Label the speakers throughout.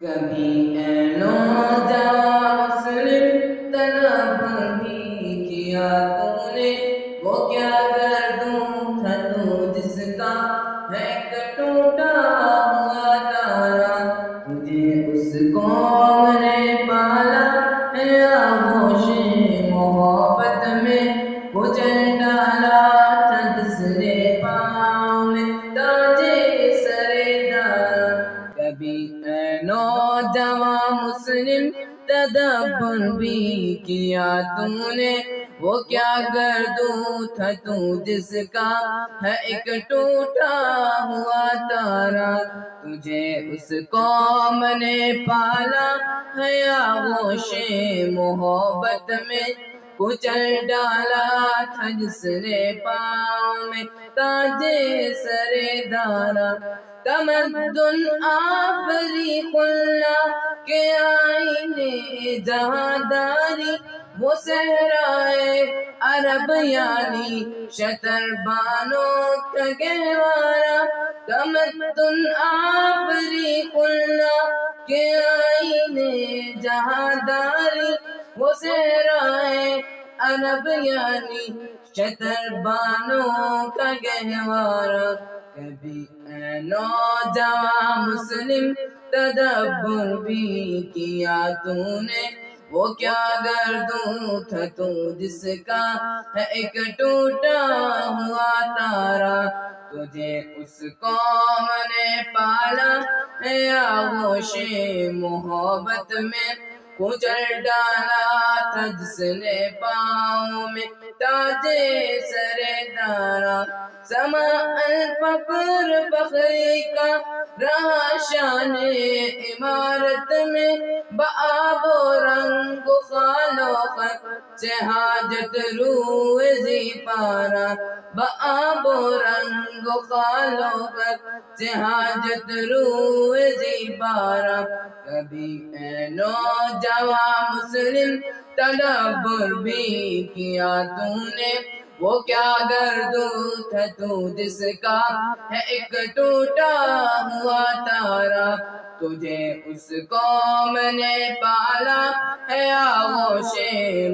Speaker 1: کبھی اے نوجوان مسلم طلب بھی کیا تو نے، وہ کیا گردوں تھا تو جس کا ہے ایک ٹوٹا ہوا تارا، تجھے اس قوم نے پالا ہے آغوش محبت میں، کچل ڈالا تھا جس نے پاؤں میں تاجے سرے دارا۔ کبھی اے نوجوان مسلم تدبر بھی کیا تو نے، وہ کیا گردوں تھا تو جس کا ہے ایک ٹوٹا ہوا تارا، تجھے اس قوم نے پالا ہے آغوش محبت میں، کچل ڈالا تھا جس نے پاؤں میں تاجے سرے دارا۔ تمدن آفریق اللہ کے آئینے جہانداری، وہ صحرائے عرب یعنی شتر بانوں کا گہوارہ، تمدن آفریق اللہ کے آئینے جہانداری، وہ صحرائے عرب یعنی شتر بانوں کا گہوارہ۔ کبھی اے نوجوان مسلم تدبر بھی کیا تو نے، وہ کیا گردوں تھا تو جس کا ہے ایک ٹوٹا ہوا تارا، تجھے اس قوم نے پالا ہے آغوش محبت میں، کچل ڈالا تھا جس نے پاؤں میں تاجے سرے دارا۔ سما الفقر فخری کا رہا شان عمارت میں، بآب و رنگ و خال و خط سے حاجت روزی پارا، بآب و رنگ و خال و خط سے حاجت روزی پارا۔ کبھی اے نوجوان مسلم تدبر بھی کیا تو نے، وہ کیا گردوں تھا تو جس کا ہے ایک ٹوٹا ہوا تارا، تجھے اس قوم نے پالا ہے آغوش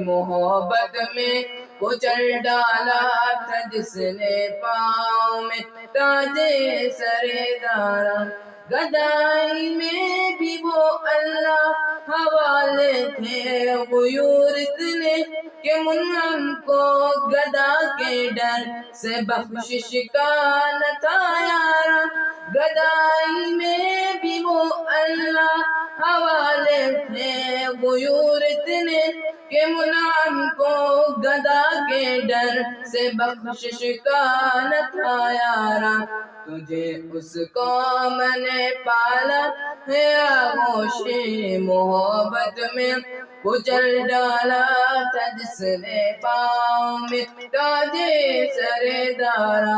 Speaker 1: محبت میں، کچل ڈالا تھا جس نے پاؤں میں تاجے سرے دارا۔ گدائی میں بھی وہ اللہ حوالے تھے غیور اتنے، کہ منعم کو گدا کے ڈر سے بخشش کا نہ تھا یارا، گدائی میں بھی وہ اللہ حوالے تھے غیور اتنے، کہ منعم کو گدا کے ڈر سے بخشش کا نہ تھا یارا، تجھے اس قوم نے پالا ہے آغوش محبت میں، کچل ڈالا تھا جس نے پاؤں میں تاجے سرے دارا۔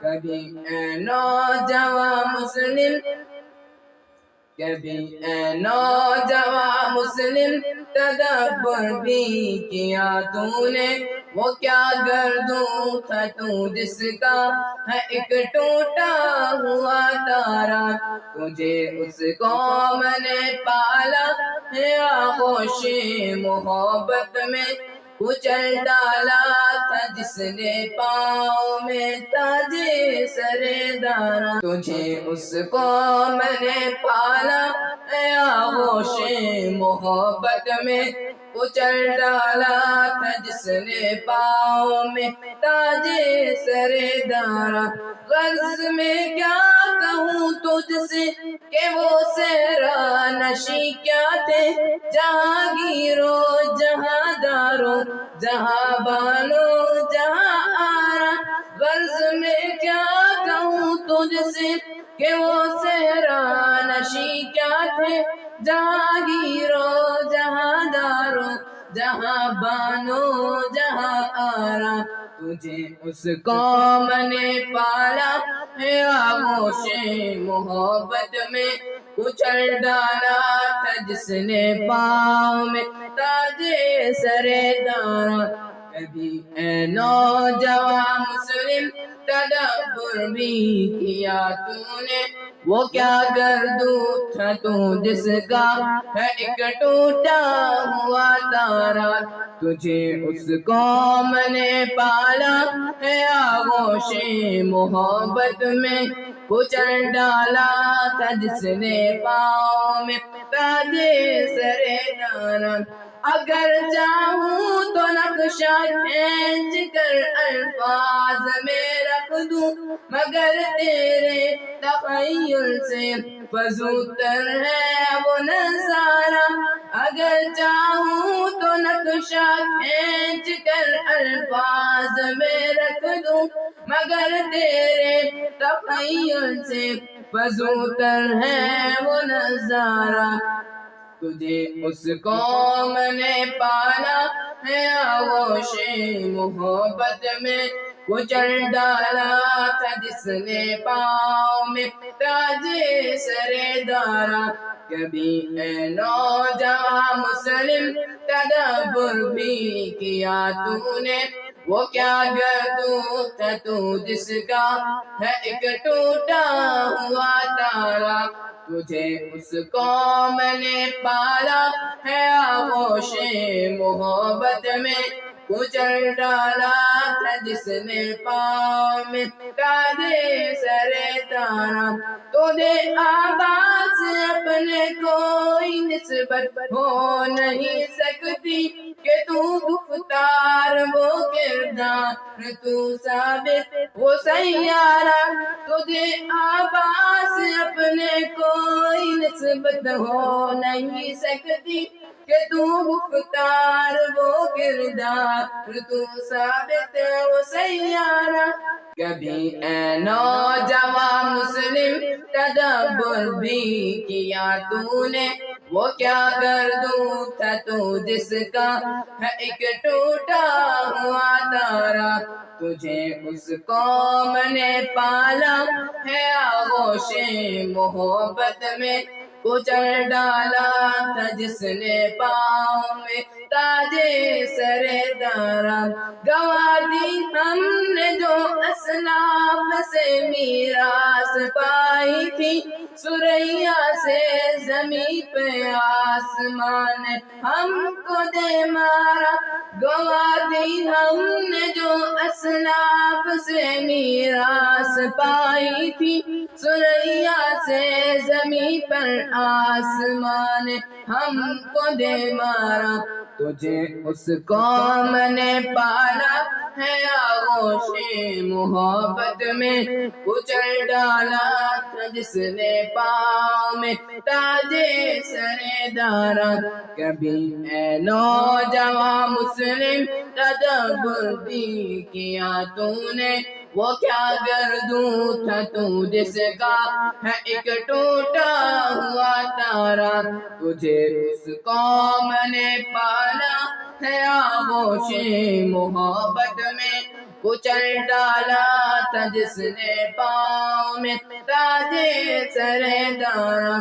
Speaker 1: کبھی اے نوجوان مسلم کبھی اے نوجوان مسلم تدبر بھی کیا تو نے، وہ کیا گردوں تھا تو جس کا ہے ایک ٹوٹا ہوا تارا، تجھے اس قوم نے پالا ہے آغوش محبت میں، کچل ڈالا تھا جس نے پاؤں میں تاجے سرے دارا، تجھے اس قوم نے پالا ہے آغوش محبت میں، کچل ڈالا تھا جس نے پاؤں میں تاجے سرے دارا۔ غرض میں کیا کہوں تجھ سے کہ وہ صحرا نشیں کیا تھے، جہانگیرو جہاں دارو جہاں بانو جہاں آرا، غرض میں کیا کہوں تجھ سے کہ وہ صحرا نشیں کیا تھے، جہانگیرو جہاں دارو جہاں بانو جہاں آرا، تجھے اس قوم نے پالا ہے آغوش محبت میں، کچل ڈالا تھا جس نے پاؤں میں تاجے سرے دارا۔ کبھی اے نوجوان مسلم تدبر بھی کیا تو نے، وہ کیا گردو تھا تو جس کا ہے ایک ٹوٹا ہوا تارا، تجھے اس قوم نے پالا ہے آغوش محبت میں، کچل ڈالا تھا جس نے پاؤں میں تاجے سرے دانا، اگر چاہوں تو نقشہ کھینچ کر الفاظ میں رکھ دوں، مگر تیرے تخیل سے فزوتر ہے وہ نظارہ، اگر چاہوں تو نقشہ کھینچ کر الفاظ میں رکھ دوں، مگر تیرے تخیل سے فزوتر ہے وہ نظارہ، تجھے اس قوم نے پالا ہے آغوش محبت میں، کچل ڈالا تھا جس نے پاؤں میں تاجے سرے دارا، کبھی اے نوجوان مسلم تدبر بھی کیا تو نے، وہ کیا گردو تھا تو جس کا ہے ایک ٹوٹا ہوا تارا، تجھے اس قوم نے پالا ہے آغوش محبت میں، کچل ڈالا تھا جس نے پاؤں میں تاجے سرے تارا، تجھے آباد سے اپنے کوئی نسبت ہو نہیں سکتی، کہ تو گفتار وہ کردار تو ثابت وہ سیارہ، تجھے آباد سے اپنے کوئی نسبت ہو نہیں سکتی، کہ تو گفتار وہ کردار تو ثابت وہ سیارہ، کبھی اے نوجوان مسلم تدبر بھی کیا تو نے، وہ کیا گردوں تھا تو جس کا ہے ایک ٹوٹا ہوا تارا، تجھے اس قوم نے پالا ہے آغوش محبت میں، کچل ڈالا تھا جس نے پاؤں میں تاجے سرے دارا، گوا دی ہم نے جو اسلاف سے میراث پائی تھی، سریا سے زمیں پہ آسمان نے ہم کو دے مارا، گوا دی ہم نے جو اسلاف سے میراث پائی تھی، سریا سے زمیں پر آسمان نے ہم کو دے مارا، تجھے اس قوم نے پالا ہے آغوش محبت میں، کچل ڈالا تھا جس نے پاؤں میں تاجے سرے دارا، کبھی اے نوجوان مسلم تدبر بھی کیا تو نے، وہ کیا گردوں تھا تو جس کا ہے ایک ٹوٹا ہوا تارا، تجھے اس قوم نے پالا ہے آغوش محبت میں، کچل ڈالا تھا جس نے پاؤں میں تاجے سرے دارا،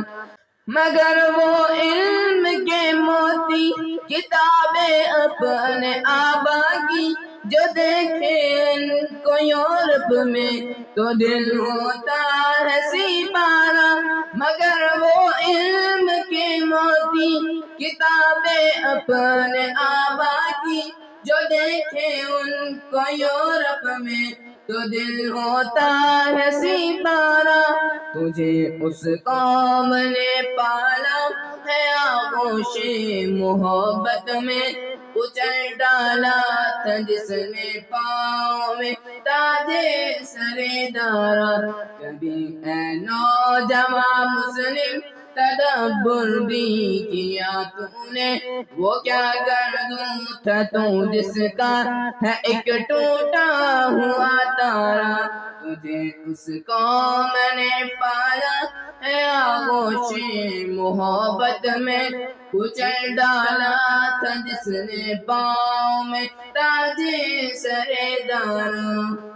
Speaker 1: مگر وہ علم کے موتی کتابیں اپنے آبا کی، جو دیکھے ان کو یورپ میں تو دل ہوتا ہے سپارہ، مگر وہ علم کے موتی کتابیں اپنے آبا کی، جو دیکھے ان کو یورپ میں تو دل ہوتا ہے سپارہ، تجھے اس قوم نے پالا ہے آغوش محبت میں، کچل ڈالا تھا جس نے پاؤں میں تاجے سرے دارا، کبھی اے نوجوان مسلم تدبر بھی کیا تو نے، وہ کیا گردوں تھا تو جس کا ہے ایک ٹوٹا ہوا تارا، تجھے اس قوم نے پالا ہے آغوش محبت میں، کچل ڈالا تھا جس نے پاؤں میں تاجے سرے دارا۔